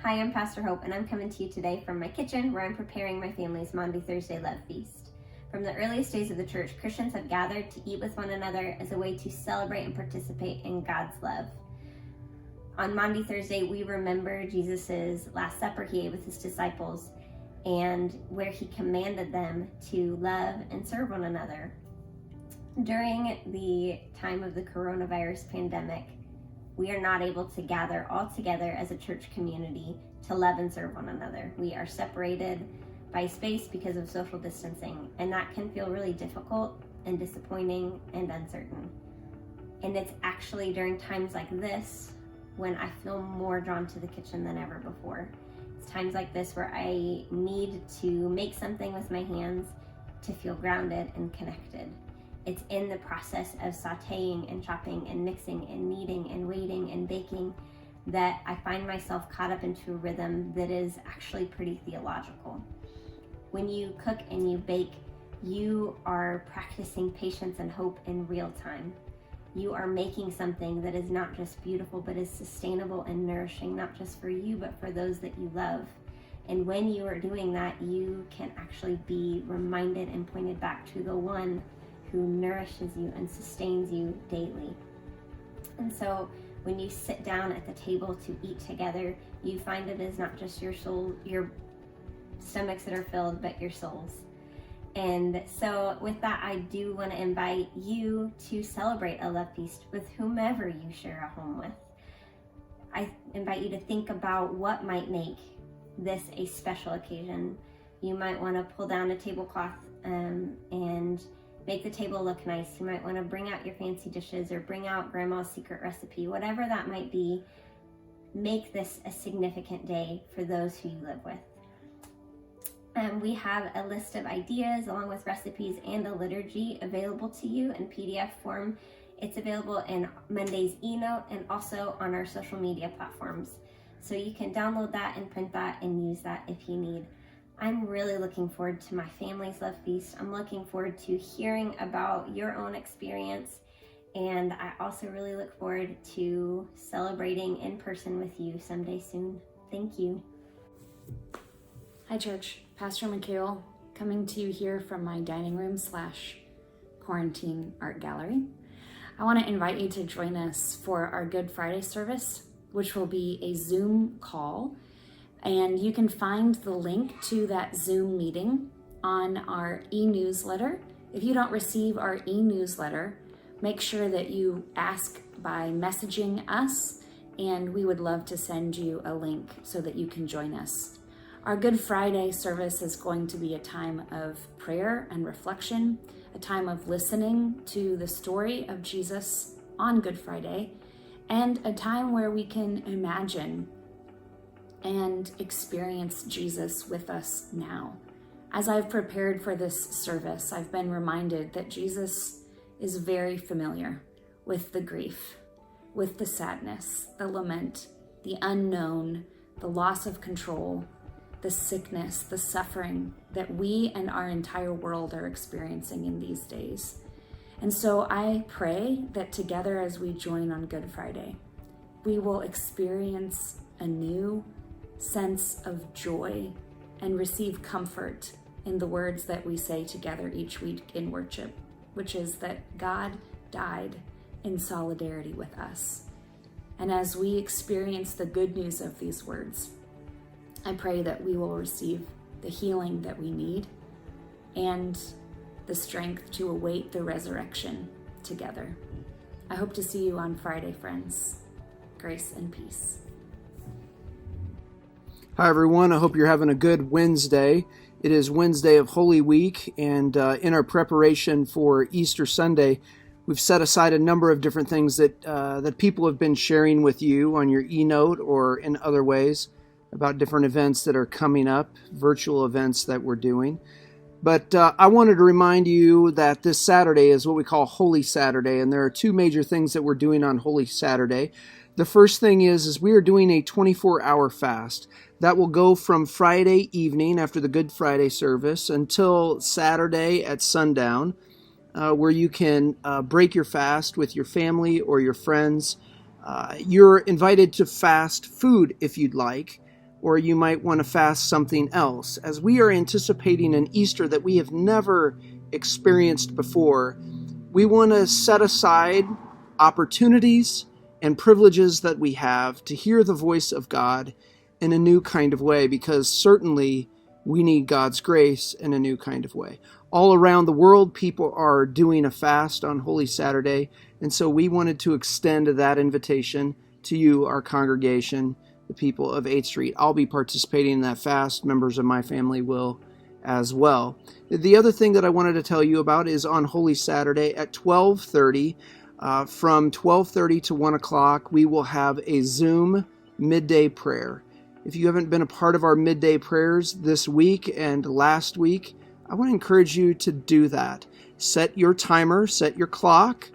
Hi, I'm Pastor Hope, and I'm coming to you today from my kitchen where I'm preparing my family's Maundy Thursday Love Feast. From the earliest days of the church, Christians have gathered to eat with one another as a way to celebrate and participate in God's love. On Maundy Thursday, we remember Jesus' Last Supper he ate with his disciples and where he commanded them to love and serve one another. During the time of the coronavirus pandemic, we are not able to gather all together as a church community to love and serve one another. We are separated by space because of social distancing, and that can feel really difficult and disappointing and uncertain. And it's actually during times like this when I feel more drawn to the kitchen than ever before. It's times like this where I need to make something with my hands to feel grounded and connected. It's in the process of sauteing and chopping and mixing and kneading and waiting and baking that I find myself caught up into a rhythm that is actually pretty theological. When you cook and you bake, you are practicing patience and hope in real time. You are making something that is not just beautiful, but is sustainable and nourishing, not just for you, but for those that you love. And when you are doing that, you can actually be reminded and pointed back to the one who nourishes you and sustains you daily. And so when you sit down at the table to eat together, you find it is not just your soul, your stomachs that are filled, but your souls. And so with that, I do want to invite you to celebrate a love feast with whomever you share a home with. I invite you to think about what might make this a special occasion. You might want to pull down a tablecloth and make the table look nice. You might want to bring out your fancy dishes or bring out grandma's secret recipe, whatever that might be. Make this a significant day for those who you live with. We have a list of ideas along with recipes and a liturgy available to you in PDF form. It's available in Monday's eNote and also on our social media platforms. So you can download that and print that and use that if you need. I'm really looking forward to my family's love feast. I'm looking forward to hearing about your own experience. And I also really look forward to celebrating in person with you someday soon. Thank you. Hi church, Pastor Mikhail coming to you here from my dining room / quarantine art gallery. I want to invite you to join us for our Good Friday service, which will be a Zoom call. And you can find the link to that Zoom meeting on our e-newsletter. If you don't receive our e-newsletter, make sure that you ask by messaging us, and we would love to send you a link so that you can join us. Our Good Friday service is going to be a time of prayer and reflection, a time of listening to the story of Jesus on Good Friday, and a time where we can imagine and experience Jesus with us now. As I've prepared for this service, I've been reminded that Jesus is very familiar with the grief, with the sadness, the lament, the unknown, the loss of control, the sickness, the suffering that we and our entire world are experiencing in these days. And so I pray that together as we join on Good Friday, we will experience a new sense of joy and receive comfort in the words that we say together each week in worship, which is that God died in solidarity with us. And as we experience the good news of these words, I pray that we will receive the healing that we need and the strength to await the resurrection together. I hope to see you on Friday, friends. Grace and peace. Hi, everyone. I hope you're having a good Wednesday. It is Wednesday of Holy Week, and in our preparation for Easter Sunday, we've set aside a number of different things that people have been sharing with you on your e-note or in other ways about different events that are coming up, virtual events that we're doing. But I wanted to remind you that this Saturday is what we call Holy Saturday, and there are two major things that we're doing on Holy Saturday. The first thing is we are doing a 24-hour fast. That will go from Friday evening after the Good Friday service until Saturday at sundown, where you can break your fast with your family or your friends. You're invited to fast food if you'd like, or you might want to fast something else. As we are anticipating an Easter that we have never experienced before, we want to set aside opportunities and privileges that we have to hear the voice of God in a new kind of way, because certainly we need God's grace in a new kind of way. All around the world, people are doing a fast on Holy Saturday, and so we wanted to extend that invitation to you, our congregation, the people of 8th Street. I'll be participating in that fast. Members of my family will as well. The other thing that I wanted to tell you about is on Holy Saturday at 12:30, from 12:30 to 1 o'clock, we will have a Zoom midday prayer. If you haven't been a part of our midday prayers this week and last week, I want to encourage you to do that. Set your timer, set your clock,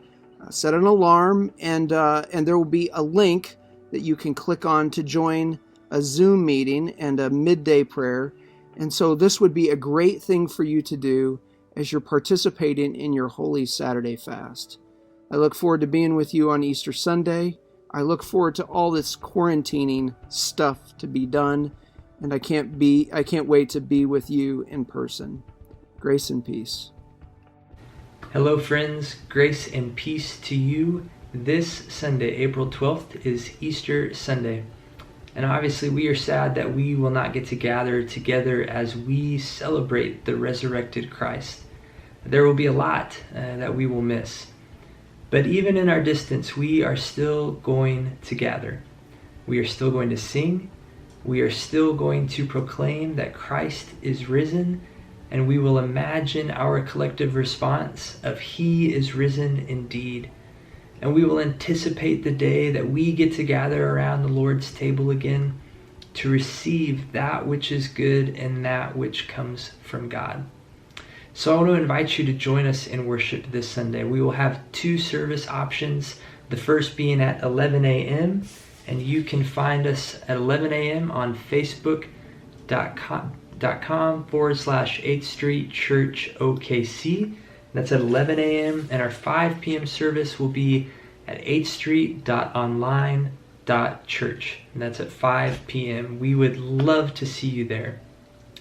set an alarm, and there will be a link that you can click on to join a Zoom meeting and a midday prayer. And so this would be a great thing for you to do as you're participating in your Holy Saturday fast. I look forward to being with you on Easter Sunday. I look forward to all this quarantining stuff to be done, and I can't wait to be with you in person. Grace and peace. Hello friends, grace and peace to you. This Sunday, April 12th, is Easter Sunday. And obviously we are sad that we will not get to gather together as we celebrate the resurrected Christ. There will be a lot that we will miss. But even in our distance, we are still going to gather. We are still going to sing. We are still going to proclaim that Christ is risen, and we will imagine our collective response of He is risen indeed. And we will anticipate the day that we get to gather around the Lord's table again to receive that which is good and that which comes from God. So I want to invite you to join us in worship this Sunday. We will have 2 service options, the first being at 11 a.m., and you can find us at 11 a.m. on facebook.com/8th Street Church OKC. That's at 11 a.m. And our 5 p.m. service will be at 8thstreet.online.church. And that's at 5 p.m. We would love to see you there.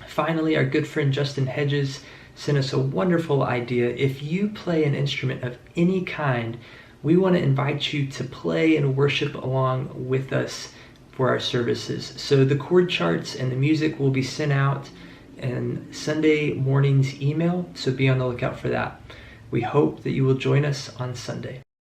Finally, our good friend Justin Hedges sent us a wonderful idea. If you play an instrument of any kind, we want to invite you to play and worship along with us for our services. So the chord charts and the music will be sent out in Sunday morning's email, so be on the lookout for that. We hope that you will join us on Sunday.